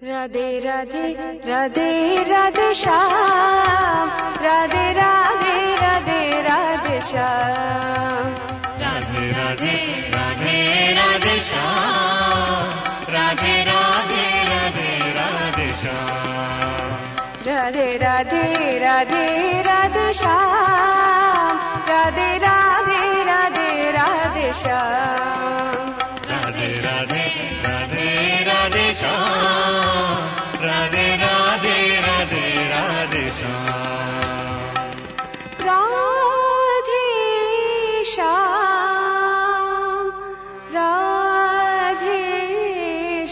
Radhe Radhe Radhe Radhe Shyam, Radhe Radhe Radhe Radhe Shyam, Radhe Radhe Radhe Radhe Shyam, Radhe Radhe Radhe Radhe Shyam, Radhe Radhe Radhe Radhe Shyam, Radhe Radhe Radhe Radhe Shyam, Radhe Radhe Radhe Radhe Shyam, Radhe Radhe Radhe Radhe Shyam, Radhe Shyam, Radhe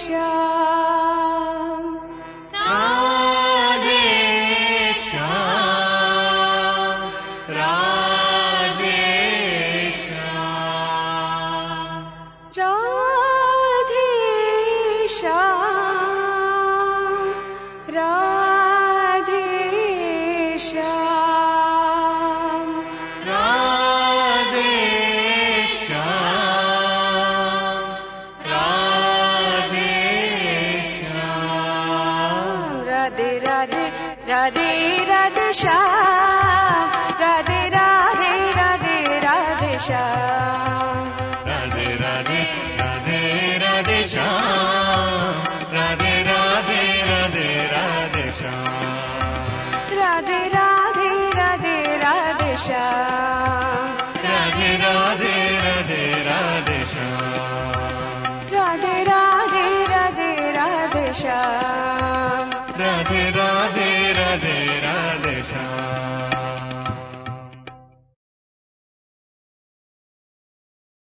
Shyam, Radhe Shyam, Radhe Shyam, Radhe Shyam, Radhe Shyam, Radhe Shyam, Radhe Shyam, Radhe Radhe Radhe Radhe Shyam, Radhe Radhe Radhe Radhe Shyam, Radhe Radhe Radhe Radhe Shyam, Radhe Radhe Radhe Radhe Shyam, Radhe Radhe Radhe Radhe Shyam, Radhe Radhe Radhe Radhe Shyam.